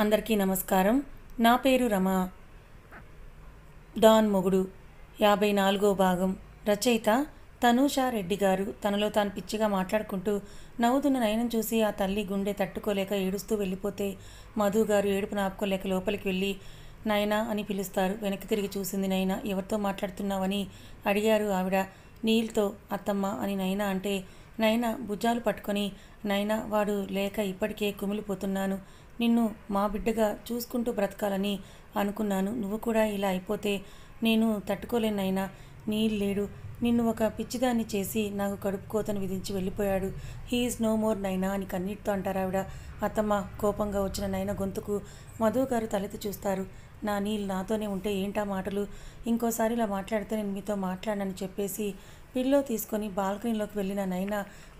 అందరికీ నమస్కారం. నా పేరు రమ. డాన్ మొగుడు 54వ భాగం. రచయిత తనూషా రెడ్డి గారు. తనలో తాను పిచ్చిగా మాట్లాడుకుంటూ నవ్వుతున్న నయనం చూసి ఆ తల్లి గుండె తట్టుకోలేక ఏడుస్తూ వెళ్ళిపోతే మధు గారు ఏడుపు ఆపుకోలేక లోపలికి వెళ్ళి నయనా అని పిలుస్తారు. వెనక్కి తిరిగి చూసింది నయన. ఎవరితో మాట్లాడుతున్నావని అడిగారు ఆవిడ. నీల్తో అత్తమ్మ అని నయన అంటే నయన భుజాలు పట్టుకొని, నయనా వాడు లేక ఇప్పటికే కుమిలిపోతున్నాను. నిన్ను మా బిడ్డగా చూసుకుంటూ బ్రతకాలని అనుకున్నాను. నువ్వు కూడా ఇలా అయిపోతే నేను తట్టుకోలేను నైనా. నీళ్ళు లేడు. నిన్ను ఒక పిచ్చిదాన్ని చేసి నాకు కడుపు కోతను విధించి వెళ్ళిపోయాడు. హీఈస్ నో మోర్ నైనా అని కన్నీటితో అంటారు ఆవిడ. అత్తమ్మ కోపంగా వచ్చిన నయన గొంతుకు మధు గారు తలెత్తి చూస్తారు. నా నీళ్ళు నాతోనే ఉంటే ఏంటా మాటలు? ఇంకోసారి ఇలా మాట్లాడితే నేను మీతో మాట్లాడనని చెప్పేసి పిల్లో తీసుకొని బాల్కనీలోకి వెళ్ళిన నయన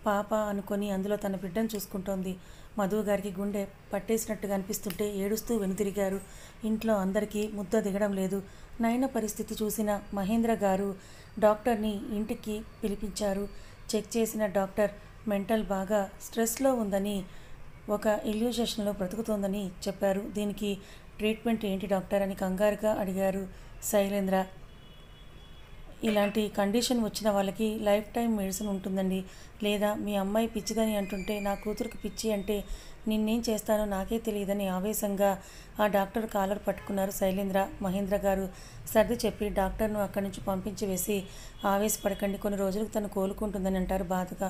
పాప అనుకొని అందులో తన బిడ్డను చూసుకుంటోంది. మధు గారికి గుండె పట్టేసినట్టుగా అనిపిస్తుంటే ఏడుస్తూ వెనుతిరిగారు. ఇంట్లో అందరికీ ముద్ద దిగడం లేదు. నయన పరిస్థితి చూసిన మహేంద్ర గారు డాక్టర్ని ఇంటికి పిలిపించారు. చెక్ చేసిన డాక్టర్ మెంటల్ బాగా స్ట్రెస్లో ఉందని, ఒక ఇల్యూజేషన్లో బ్రతుకుతోందని చెప్పారు. దీనికి ట్రీట్మెంట్ ఏంటి డాక్టర్ అని కంగారుగా అడిగారు శైలేంద్ర. ఇలాంటి కండిషన్ వచ్చిన వాళ్ళకి లైఫ్ టైం మెడిసిన్ ఉంటుందండి. లేదా మీ అమ్మాయి పిచ్చిదని అంటుంటే నా కూతురికి పిచ్చి అంటే నిన్నేం చేస్తానో నాకే తెలియదని ఆవేశంగా ఆ డాక్టర్ కాలర్ పట్టుకున్నారు శైలేంద్ర. మహేంద్ర గారు సర్ది చెప్పి డాక్టర్ను అక్కడి నుంచి పంపించి వేసి, ఆవేశపడకండి, కొన్ని రోజులకు తను కోలుకుంటుందని అంటారు బాధగా.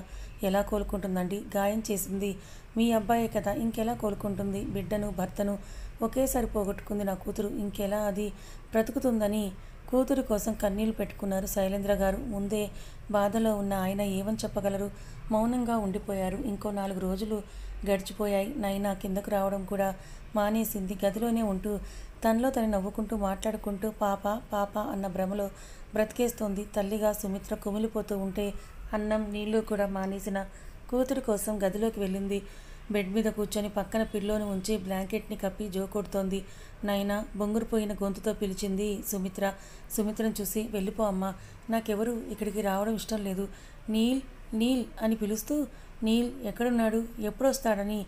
ఎలా కోలుకుంటుందండి? గాయం చేసింది మీ అబ్బాయే కదా, ఇంకెలా కోలుకుంటుంది? బిడ్డను భర్తను ఒకేసారి పోగొట్టుకుంది నా కూతురు, ఇంకెలా అది బ్రతుకుతుందని కూతురి కోసం కన్నీళ్లు పెట్టుకున్నారు శైలేంద్ర గారు. ముందే బాధలో ఉన్న ఆయన ఏమని చెప్పగలరు? మౌనంగా ఉండిపోయారు. ఇంకో 4 రోజులు గడిచిపోయాయి. నైనా కిందకు రావడం కూడా మానేసింది. గదిలోనే ఉంటూ తనలో తను నవ్వుకుంటూ మాట్లాడుకుంటూ పాప పాప అన్న భ్రమలో బ్రతికేస్తోంది. తల్లిగా సుమిత్ర కుమిలిపోతూ ఉంటే అన్నం నీళ్లు కూడా మానేసిన కూతురి కోసం గదిలోకి వెళ్ళింది. బెడ్ మీద కూర్చొని పక్కన పిల్లోని ఉంచి బ్లాంకెట్ని కప్పి జోకొడుతోంది. నైనా బొంగురుపోయిన గొంతుతో పిలిచింది సుమిత్ర. సుమిత్రను చూసి వెళ్ళిపో అమ్మా, నాకెవరు ఇక్కడికి రావడం ఇష్టం లేదు. నీల్ నీల్ అని పిలుస్తూ నీల్ ఎక్కడున్నాడు, ఎప్పుడొస్తాడని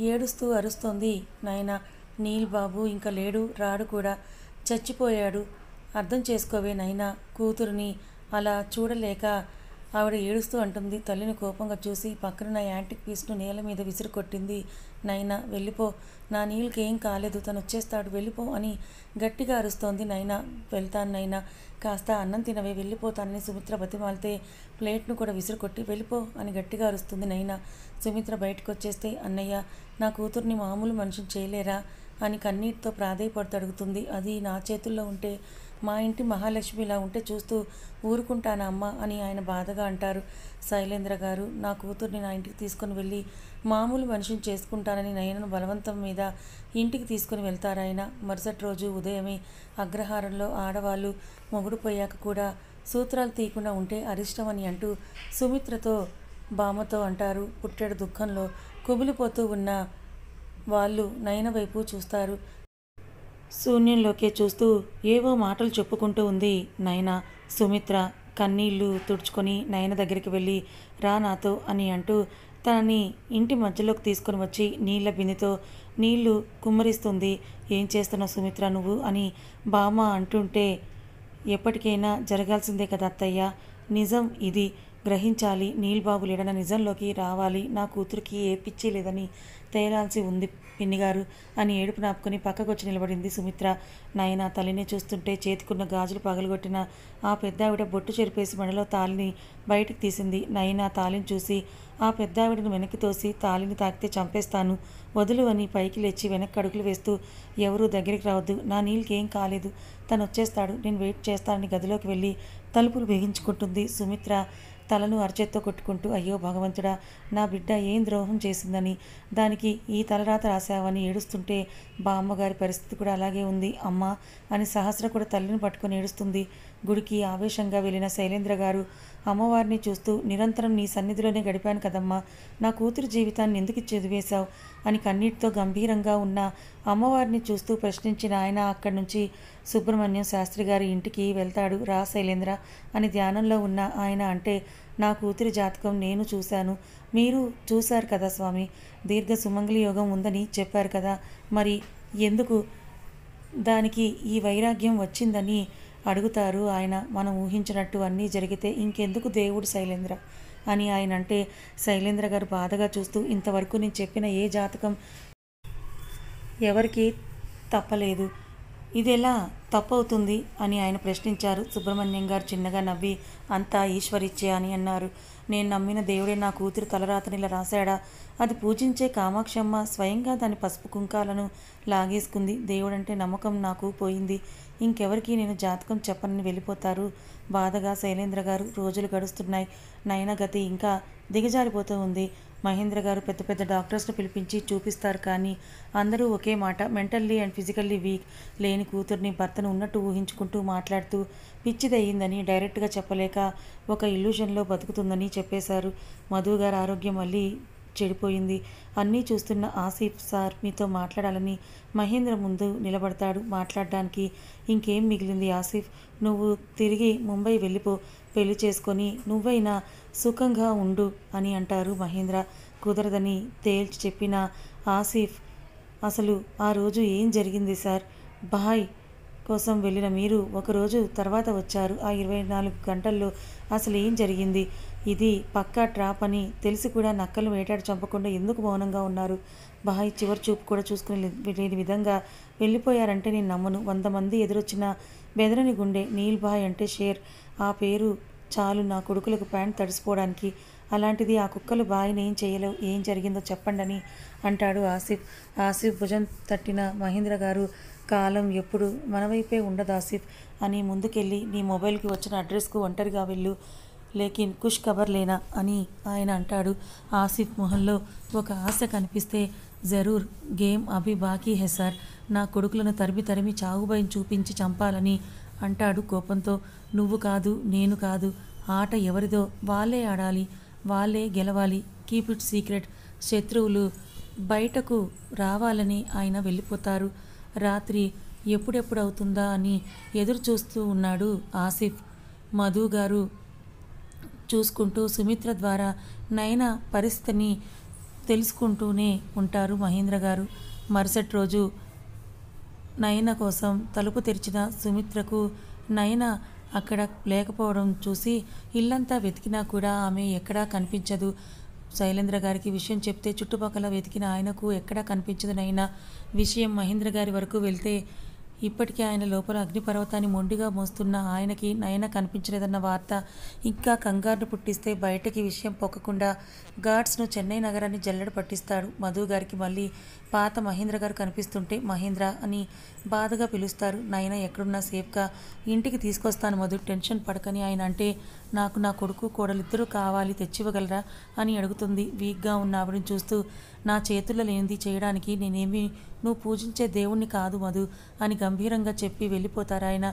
ఏడుస్తూ అరుస్తోంది నైనా. నీల్ బాబు ఇంకా లేడు, రాడు కూడా, చచ్చిపోయాడు. అర్థం చేసుకోవే నైనా. కూతురుని అలా చూడలేక ఆవిడ ఏడుస్తూ అంటుంది. తల్లిని కోపంగా చూసి పక్కనున్న యాంటిక్ పీస్ను నేల మీద విసిరి కొట్టింది నైనా. వెళ్ళిపో, నా నీళ్ళకేం కాలేదు, తను వచ్చేస్తాడు, వెళ్ళిపో అని గట్టిగా అరుస్తోంది నైనా. వెళ్తాను నైనా, కాస్త అన్నం తినవే, వెళ్ళిపోతానని సుమిత్ర బతిమాలితే ప్లేట్ను కూడా విసిరి కొట్టి వెళ్ళిపో అని గట్టిగా అరుస్తుంది నైనా. సుమిత్ర బయటకు వచ్చేస్తే, అన్నయ్య నా కూతుర్ని మామూలు మనిషిని చేయలేరా అని కన్నీటితో ప్రాధేయపడుతూ అడుగుతుంది. అది నా చేతుల్లో ఉంటే, మా ఇంటి మహాలక్ష్మి ఇలా ఉంటే చూస్తూ ఊరుకుంటానా అమ్మ అని ఆయన బాధగా అంటారు. శైలేంద్ర గారు నా కూతుర్ని నా ఇంటికి తీసుకుని వెళ్ళి మామూలు మనిషిని చేసుకుంటానని నయనను బలవంతం మీద ఇంటికి తీసుకుని వెళ్తారాయన. మరుసటి రోజు ఉదయమే అగ్రహారంలో ఆడవాళ్ళు మొగుడు పోయాక కూడా సూత్రాలు తీయకుండా ఉంటే అరిష్టం అని అంటూ సుమిత్రతో బామ్మతో అంటారు. పుట్టెడు దుఃఖంలో కుమిలిపోతూ ఉన్న వాళ్ళు నయన వైపు చూస్తారు. శూన్యంలోకే చూస్తూ ఏవో మాటలు చెప్పుకుంటూ ఉంది నయన. సుమిత్ర కన్నీళ్లు తుడుచుకొని నయన దగ్గరికి వెళ్ళి రా నాతో అని అంటూ తనని ఇంటి మధ్యలోకి తీసుకొని వచ్చి నీళ్ల బిందెతో నీళ్లు కుమ్మరిస్తుంది. ఏం చేస్తున్నావు సుమిత్ర నువ్వు అని బామ్మ అంటుంటే, ఎప్పటికైనా జరగాల్సిందే కదా అత్తయ్య, నిజం ఇది గ్రహించాలి. నీల్బాబు లేడన్న నిజంలోకి రావాలి. నా కూతురికి ఏ పిచ్చి లేదని తేలాల్సి ఉంది పిన్నిగారు అని ఏడుపు నాపుకొని పక్కకొచ్చి నిలబడింది సుమిత్ర. నయన తల్లిని చూస్తుంటే చేతికున్న గాజులు పగలగొట్టిన ఆ పెద్దావిడ బొట్టు చెరిపేసి మెడలో తాలిని బయటికి తీసింది. నయన తాలిని చూసి ఆ పెద్దావిడను వెనక్కి తోసి, తాలిని తాకితే చంపేస్తాను, వదులు అని పైకి లేచి వెనక్కి అడుగులు వేస్తూ, ఎవరూ దగ్గరికి రావద్దు, నా నీళ్ళకి ఏం కాలేదు, తను వచ్చేస్తాడు, నేను వెయిట్ చేస్తానని గదిలోకి వెళ్ళి తలుపులు బిగించుకుంటుంది. సుమిత్ర తలను అరచేత్తో కొట్టుకుంటూ, అయ్యో భగవంతుడా, నా బిడ్డ ఏం ద్రోహం చేసిందని దానికి ఈ తలరాత రాశావని ఏడుస్తుంటే బామ్మగారి పరిస్థితి కూడా అలాగే ఉంది అమ్మ అని సహస్ర కూడా తల్లిని పట్టుకొని ఏడుస్తుంది. గుడికి ఆవేశంగా వెళ్ళిన శైలేంద్ర గారు అమ్మవారిని చూస్తూ, నిరంతరం నీ సన్నిధిలోనే గడిపాను కదమ్మా, నా కూతురు జీవితాన్ని ఎందుకు చదివేశావు అని కన్నీటితో గంభీరంగా ఉన్న అమ్మవారిని చూస్తూ ప్రశ్నించిన ఆయన అక్కడి నుంచి సుబ్రహ్మణ్యం శాస్త్రి గారి ఇంటికి వెళ్తాడు. రా శైలేంద్ర అని ధ్యానంలో ఉన్న ఆయన అంటే నా కూతురి జాతకం నేను చూశాను, మీరు చూశారు కదా స్వామి. దీర్ఘ సుమంగళి యోగం ఉందని చెప్పారు కదా, మరి ఎందుకు దానికి ఈ వైరాగ్యం వచ్చిందని అడుగుతారు ఆయన. మనం ఊహించినట్టు అన్నీ జరిగితే ఇంకెందుకు దేవుడు శైలేంద్ర అని ఆయన అంటే, శైలేంద్ర గారు బాధగా చూస్తూ, ఇంతవరకు నేను చెప్పిన ఏ జాతకం ఎవరికి తప్పలేదు, ఇదెలా తప్పవుతుంది అని ఆయన ప్రశ్నించారు. సుబ్రహ్మణ్యం గారు చిన్నగా నవ్వి, అంతా ఈశ్వరిచ్చే అని అన్నారు. నేను నమ్మిన దేవుడే నా కూతురు తలరాతనిలా రాశాడా? అది పూజించే కామాక్షమ్మ స్వయంగా దాని పసుపు కుంకాలను లాగేసుకుంది. దేవుడంటే నమ్మకం నాకు పోయింది. ఇంకెవరికి నేను జాతకం చెప్పనని వెళ్ళిపోతారు. బాధగా శైలేంద్ర గారు. రోజులు గడుస్తున్నాయి. నయన గతి ఇంకా దిగజారిపోతూ ఉంది. మహేంద్ర గారు పెద్ద పెద్ద డాక్టర్స్ను పిలిపించి చూపిస్తారు, కానీ అందరూ ఒకే మాట, మెంటల్లీ అండ్ ఫిజికల్లీ వీక్ లేని కూతుర్ని భర్తను ఉన్నట్టు ఊహించుకుంటూ మాట్లాడుతూ పిచ్చిదయ్యిందని డైరెక్ట్గా చెప్పలేక ఒక ఇల్యూషన్లో బతుకుతుందని చెప్పేశారు. మధు గారి ఆరోగ్యం మళ్ళీ చెడిపోయింది. అన్నీ చూస్తున్న ఆసిఫ్ సార్ మీతో మాట్లాడాలని మహేంద్ర ముందు నిలబడతాడు. మాట్లాడడానికి ఇంకేం మిగిలింది ఆసిఫ్, నువ్వు తిరిగి ముంబై వెళ్ళిపో, పెళ్లి చేసుకొని నువ్వైనా సుఖంగా ఉండు అని అంటారు మహేంద్ర. కుదరదని తేల్చి చెప్పిన ఆసిఫ్, అసలు ఆ రోజు ఏం జరిగింది సార్? బాయ్ కోసం వెళ్ళిన మీరు ఒకరోజు తర్వాత వచ్చారు. ఆ 24 గంటల్లో అసలు ఏం జరిగింది? ఇది పక్కా ట్రాప్ అని తెలిసి కూడా నక్కలు వేటాడి చంపకుండా ఎందుకు మౌనంగా ఉన్నారు? బాయ్ చివరి చూపు కూడా చూసుకుని లేని విధంగా వెళ్ళిపోయారంటే నేను నమ్మను. 100 మంది ఎదురొచ్చిన బెదరని గుండె. నీల్ బాయ్ అంటే షేర్, ఆ పేరు చాలు నా కొడుకులకు ప్యాంట్ తడిసిపోవడానికి. అలాంటిది ఆ కుక్కలు బాయ్ని ఏం చేయలేవు. ఏం జరిగిందో చెప్పండి అని అంటాడు ఆసిఫ్. ఆసిఫ్ భుజం తట్టిన మహేంద్ర గారు, కాలం ఎప్పుడు మన వైపే ఉండదు ఆసిఫ్ అని ముందుకెళ్ళి, నీ మొబైల్కి వచ్చిన అడ్రస్కు ఒంటరిగా వెళ్ళు, లేకిన్ కుష్ ఖబర్ లేనా అని ఆయన అంటాడు. ఆసిఫ్ మొహంలో ఒక ఆశ కనిపిస్తే, జరూర్ గేమ్ అభి బాకీ హే సార్, నా కొడుకులను తరిమి తరిమి చావుభయం చూపించి చంపాలని అంటాడు కోపంతో. నువ్వు కాదు, నేను కాదు, ఆట ఎవరిదో వాళ్ళే ఆడాలి, వాళ్ళే గెలవాలి. Keep it secret. శత్రువులు బయటకు రావాలని ఆయన వెళ్ళిపోతారు. రాత్రి ఎప్పుడెప్పుడు అవుతుందా అని ఎదురు చూస్తూ ఉన్నాడు ఆసిఫ్. మధు గారు చూసుకుంటూ సుమిత్ర ద్వారా నయన పరిస్థితిని తెలుసుకుంటూనే ఉంటారు మహేంద్ర గారు. మరుసటి రోజు నయన కోసం తలుపు తెరిచిన సుమిత్రకు నయన అక్కడ లేకపోవడం చూసి ఇల్లంతా వెతికినా కూడా ఆమె ఎక్కడా కనిపించదు. శైలేంద్ర గారికి విషయం చెప్తే చుట్టుపక్కల వెతికిన ఆయనకు ఎక్కడా కనిపించదు నయన. విషయం మహేంద్ర గారి వరకు వెళ్తే ఇప్పటికే ఆయన లోపల అగ్నిపర్వతాన్ని మొండిగా మోస్తున్న ఆయనకి నయన కనిపించలేదన్న వార్త ఇంకా కంగారును పుట్టిస్తే బయటకి విషయం పొక్కకుండా గార్డ్స్ను చెన్నై నగరాన్ని జల్లెడ పట్టిస్తాడు. మధు గారికి మళ్ళీ పాత మహేంద్ర గారు కనిపిస్తుంటే మహేంద్ర అని బాధగా పిలుస్తారు. నయన ఎక్కడున్నా సేఫ్గా ఇంటికి తీసుకొస్తాను మధు, టెన్షన్ పడకని ఆయన అంటే, నాకు నా కొడుకు కోడలిద్దరూ కావాలి, తెచ్చివ్వగలరా అని అడుగుతుంది వీక్గా ఉన్న ఆవిడని చూస్తూ. నా చేతుల్లో లేనిది చేయడానికి నేనేమి నువ్వు పూజించే దేవుణ్ణి కాదు మధు అని గంభీరంగా చెప్పి వెళ్ళిపోతారు ఆయన.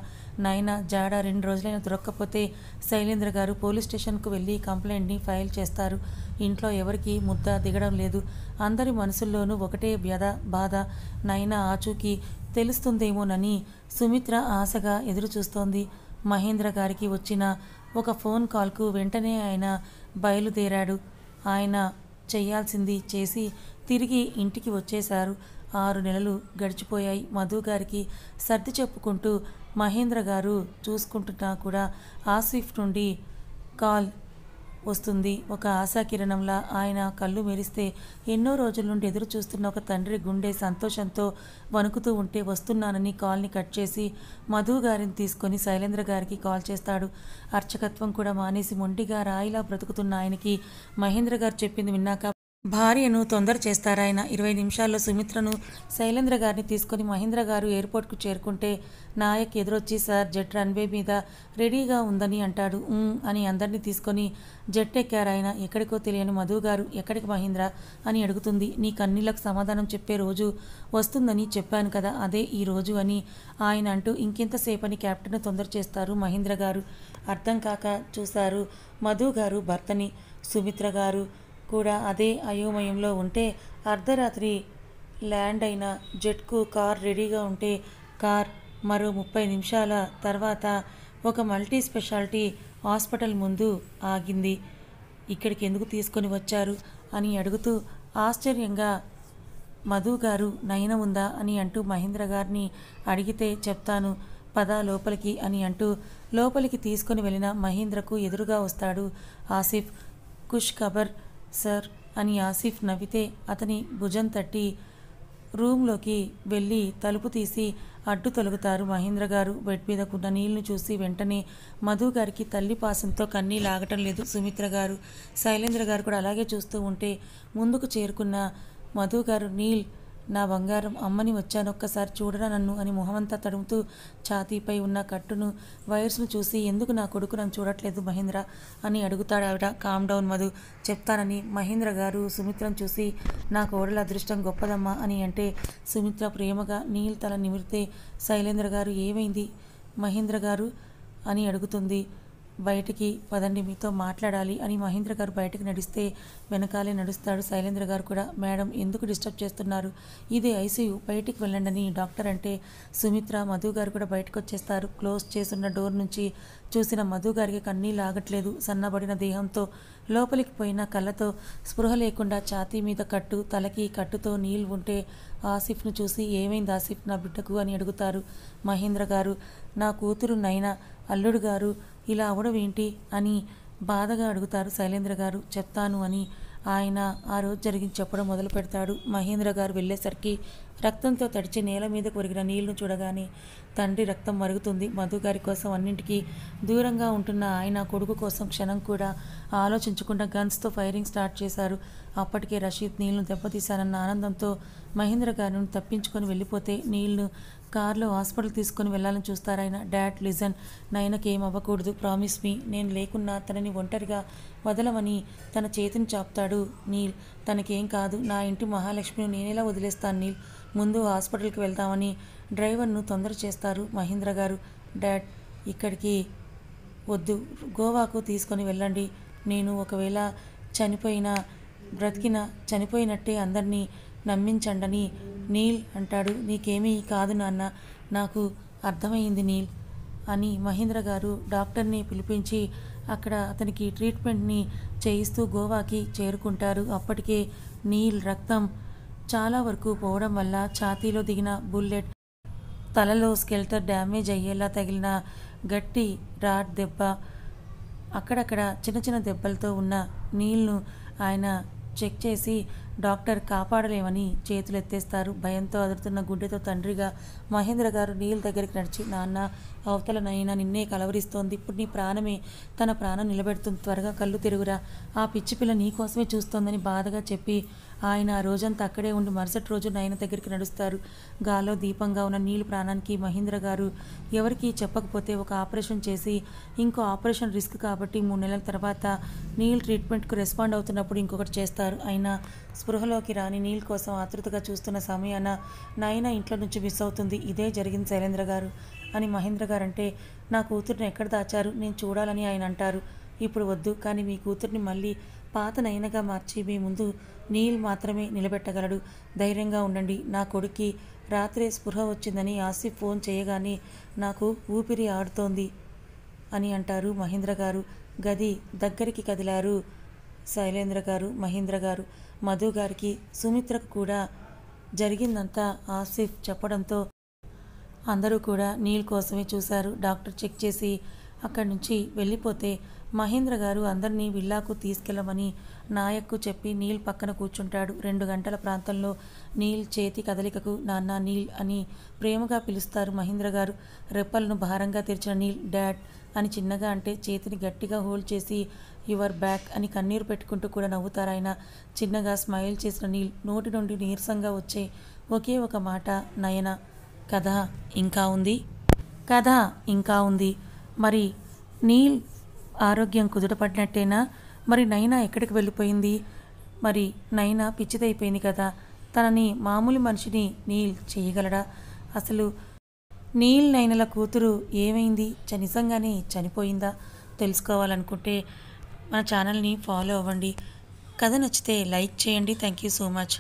నయన జాడ 2 రోజులైనా దొరక్కపోతే శైలేంద్ర గారు పోలీస్ స్టేషన్కు వెళ్ళి కంప్లైంట్ని ఫైల్ చేస్తారు. ఇంట్లో ఎవరికి ముద్ద దిగడం లేదు. అందరి మనసుల్లోనూ ఒకటే బాధ. నయన ఆచూకీ తెలుస్తుందేమోనని సుమిత్ర ఆశగా ఎదురు చూస్తోంది. మహేంద్ర గారికి వచ్చిన ఒక ఫోన్ కాల్కు వెంటనే ఆయన బయలుదేరాడు. ఆయన చేయాల్సింది చేసి తిరిగి ఇంటికి వచ్చేశారు. 6 నెలలు గడిచిపోయాయి. మధు గారికి సర్ది చెప్పుకుంటూ మహేంద్ర గారు చూసుకుంటున్నా కూడా ఆసిఫ్ నుండి కాల్ వస్తుంది. ఒక ఆశాకిరణంలా ఆయన కళ్ళు మెరిస్తే ఎన్నో రోజుల నుండి ఎదురు చూస్తున్న ఒక తండ్రి గుండె సంతోషంతో వణుకుతూ ఉంటే వస్తున్నానని కాల్ని కట్ చేసి మధు గారిని తీసుకొని శైలేంద్ర గారికి కాల్ చేస్తాడు. అర్చకత్వం కూడా మానేసి మొండిగా రాయిలా బ్రతుకుతున్న ఆయనకి మహేంద్ర గారు చెప్పింది విన్నాక భార్యను తొందర చేస్తారాయన. 20 నిమిషాల్లో సుమిత్రను శైలేంద్ర గారిని తీసుకొని మహేంద్ర గారు ఎయిర్పోర్ట్కు చేరుకుంటే నాయక్ ఎదురొచ్చి, సార్ జెట్ రన్వే మీద రెడీగా ఉందని అంటాడు. అని అందరినీ తీసుకొని జెట్ ఎక్కారాయన. ఎక్కడికో తెలియని మధు గారు, ఎక్కడికి మహేంద్ర అని అడుగుతుంది. నీ కన్నీళ్లకు సమాధానం చెప్పే రోజు వస్తుందని చెప్పాను కదా, అదే ఈ రోజు అని ఆయన అంటూ ఇంకెంతసేపని క్యాప్టెన్ తొందర చేస్తారు మహేంద్ర గారు. అర్థం కాక చూశారు మధు గారు భర్తని. సుమిత్ర గారు కూడా అదే అయోమయంలో ఉంటే అర్ధరాత్రి ల్యాండ్ అయిన జెట్కు కార్ రెడీగా ఉంటే కార్ మరో 30 నిమిషాల తర్వాత ఒక మల్టీ స్పెషాలిటీ హాస్పిటల్ ముందు ఆగింది. ఇక్కడికి ఎందుకు తీసుకొని వచ్చారు అని అడుగుతూ ఆశ్చర్యంగా మధు గారు నయన ఉందా అని అంటూ మహేంద్ర గారిని అడిగితే చెప్తాను పద లోపలికి అని అంటూ లోపలికి తీసుకొని వెళ్ళిన మహేంద్రకు ఎదురుగా వస్తాడు ఆసిఫ్. కుష్ ఖబర్ సార్ అని ఆసిఫ్ నవ్వితే అతని భుజం తట్టి రూమ్లోకి వెళ్ళి తలుపు తీసి అడ్డు తొలగుతారు మహేంద్ర గారు. బెడ్ మీదకున్న నీళ్లు చూసి వెంటనే మధు గారికి తల్లి పాసంతో కన్నీళ్ళు ఆగటం లేదు. సుమిత్ర గారు శైలేంద్ర గారు కూడా అలాగే చూస్తూ ఉంటే ముందుకు చేరుకున్న మధు గారు, నీల్ నా బంగారం అమ్మని వచ్చాను, ఒక్కసారి చూడరా నన్ను అని మొహమంతా తడుముతూ ఛాతీపై ఉన్న కట్టును వైర్స్ను చూసి ఎందుకు నా కొడుకు నన్ను చూడట్లేదు మహేంద్ర అని అడుగుతాడు ఆవిడ. కామ్ డౌన్ మధు, చెప్తానని మహేంద్ర గారు సుమిత్రను చూసి నా కోడల అదృష్టం గొప్పదమ్మా అని అంటే సుమిత్ర ప్రేమగా నీల్ తల నిమిరితే శైలేంద్ర గారు ఏమైంది మహేంద్ర గారు అని అడుగుతుంది. బయటికి పదండి మీతో మాట్లాడాలి అని మహేంద్ర గారు బయటకు నడిస్తే వెనకాలే నడుస్తాడు శైలేంద్ర గారు కూడా. మేడం ఎందుకు డిస్టర్బ్ చేస్తున్నారు, ఇదే ఐసీయూ, బయటికి వెళ్ళండి అని డాక్టర్ అంటే సుమిత్ర మధు గారు కూడా బయటకు వచ్చేస్తారు. క్లోజ్ చేస్తున్న డోర్ నుంచి చూసిన మధు గారికి కన్నీళ్ళు ఆగట్లేదు. సన్నబడిన దేహంతో లోపలికి పోయిన కళ్ళతో స్పృహ లేకుండా ఛాతీ మీద కట్టు, తలకి కట్టుతో నీళ్ళు ఉంటే ఆసిఫ్ను చూసి ఏమైంది ఆసిఫ్ నా బిడ్డకు అని అడుగుతారు మహేంద్ర గారు. నా కూతురు నైనా అల్లుడు గారు ఇలా అవడం ఏంటి అని బాధగా అడుగుతారు శైలేంద్ర గారు. చెప్తాను అని ఆయన ఆ రోజు జరిగింది చెప్పడం మొదలు పెడతాడు. మహేంద్ర గారు వెళ్ళేసరికి రక్తంతో తడిచి నేల మీదకు ఒరిగిన నీళ్లు చూడగానే తండ్రి రక్తం మరుగుతుంది. మధు గారి కోసం అన్నింటికీ దూరంగా ఉంటున్న ఆయన కొడుకు కోసం క్షణం కూడా ఆలోచించకుండా గన్స్తో ఫైరింగ్ స్టార్ట్ చేశారు. అప్పటికే రషీద్ నీళ్లను దెబ్బతీశానన్న ఆనందంతో మహేంద్ర గారిని తప్పించుకొని వెళ్ళిపోతే నీళ్లు కార్లో హాస్పిటల్ తీసుకొని వెళ్ళాలని చూస్తారాయన. డాడ్ లిజన్, నయనకి ఏం అవ్వకూడదు, ప్రామిస్ మీ, నేను లేకున్నా తనని ఒంటరిగా వదలమని తన చేతిని చాపుతాడు నీల్. తనకేం కాదు, నా ఇంటి మహాలక్ష్మిని నేనేలా వదిలేస్తాను నీల్, ముందు హాస్పిటల్కి వెళ్తామని డ్రైవర్ను తొందర చేస్తారు మహేంద్ర గారు. డాడ్ ఇక్కడికి వద్దు, గోవాకు తీసుకొని వెళ్ళండి, నేను ఒకవేళ చనిపోయినా బ్రతికినా చనిపోయినట్టే అందరినీ నమ్మించండని నీల్ అంటాడు. నీకేమీ కాదు నాన్న, నాకు అర్థమైంది నీల్ అని మహేంద్ర గారు డాక్టర్ని పిలిపించి అక్కడ అతనికి ట్రీట్మెంట్ని చేయిస్తూ గోవాకి చేరుకుంటారు. అప్పటికే నీల్ రక్తం చాలా వరకు పోవడం వల్ల ఛాతీలో దిగిన బుల్లెట్, తలలో స్కెల్టర్ డ్యామేజ్ అయ్యేలా తగిలిన గట్టి రాడ్ దెబ్బ, అక్కడక్కడ చిన్న చిన్న దెబ్బలతో ఉన్న నీల్ను ఆయన చెక్ చేసి డాక్టర్ కాపాడలేమని చేతులు ఎత్తేస్తారు. భయంతో అదురుతున్న గుండెతో తండ్రిగా మహేంద్ర గారు నీల్ దగ్గరికి నడిచి, నాన్న అవతల నైనా నిన్నే కలవరిస్తోంది, ఇప్పుడు నీ ప్రాణమే తన ప్రాణం నిలబెడుతుంది, త్వరగా కళ్ళు తిరుగురా, ఆ పిచ్చి పిల్ల నీకోసమే చూస్తోందని బాధగా చెప్పి ఆయన ఆ రోజంతా అక్కడే ఉండి మరుసటి రోజు నయన దగ్గరికి నడుస్తారు. గాల్లో దీపంగా ఉన్న నీల్ ప్రాణానికి మహేంద్ర గారు ఎవరికీ చెప్పకపోతే ఒక ఆపరేషన్ చేసి ఇంకో ఆపరేషన్ రిస్క్ కాబట్టి 3 నెలల తర్వాత నీల్ ట్రీట్మెంట్కు రెస్పాండ్ అవుతున్నప్పుడు ఇంకొకటి చేస్తారు. అయినా స్పృహలోకి రాని నీల్ కోసం ఆతృతగా చూస్తున్న సమయాన నయన ఇంట్లో నుంచి మిస్ అవుతుంది. ఇదే జరిగింది శైలేంద్ర గారు అని మహేంద్ర గారు అంటే, నా కూతుర్ని ఎక్కడ దాచారు, నేను చూడాలని ఆయన అంటారు. ఇప్పుడు వద్దు, కానీ మీ కూతుర్ని మళ్ళీ పాత నయనగా మార్చి మీ ముందు నీల్ మాత్రమే నిలబెట్టగలడు, ధైర్యంగా ఉండండి. నా కొడుక్కి రాత్రే స్పృహ వచ్చిందని ఆసిఫ్ ఫోన్ చేయగానే నాకు ఊపిరి ఆడుతోంది అని అంటారు మహేంద్ర గారు. గది దగ్గరికి కదిలారు శైలేంద్ర గారు, మహేంద్ర గారు. మధు గారికి సుమిత్రకు కూడా జరిగిందంతా ఆసిఫ్ చెప్పడంతో అందరూ కూడా నీల్ కోసమే చూశారు. డాక్టర్ చెక్ చేసి అక్కడి నుంచి వెళ్ళిపోతే మహేంద్ర గారు అందరినీ విల్లాకు తీసుకెళ్లమని నాయక్కు చెప్పి నీల్ పక్కన కూర్చుంటాడు. 2 గంటల ప్రాంతంలో నీల్ చేతి కదలికకు నాన్న నీల్ అని ప్రేమగా పిలుస్తారు మహేంద్ర గారు. రెప్పలను భారంగా తెరిచిన నీల్ డాడ్ అని చిన్నగా అంటే చేతిని గట్టిగా హోల్డ్ చేసి యువర్ బ్యాక్ అని కన్నీరు పెట్టుకుంటూ కూడా నవ్వుతారాయన. చిన్నగా స్మైల్ చేసిన నీల్ నోటి నుండి నీరసంగా వచ్చే ఒకే ఒక మాట, నయన. కథ ఇంకా ఉంది, కథ ఇంకా ఉంది. మరి నీల్ ఆరోగ్యం కుదుటపడినట్టేనా? మరి నైనా ఎక్కడికి వెళ్ళిపోయింది? మరి నైనా పిచ్చిదైపోయింది కదా, తనని మామూలు మనిషిని నీల్ చేయగలడా? అసలు నీల్ నైనల కూతురు ఏమైంది, నిజంగానే చనిపోయిందా? తెలుసుకోవాలనుకుంటే మన ఛానల్ని ఫాలో అవ్వండి. కథ నచ్చితే లైక్ చేయండి. Thank you so much.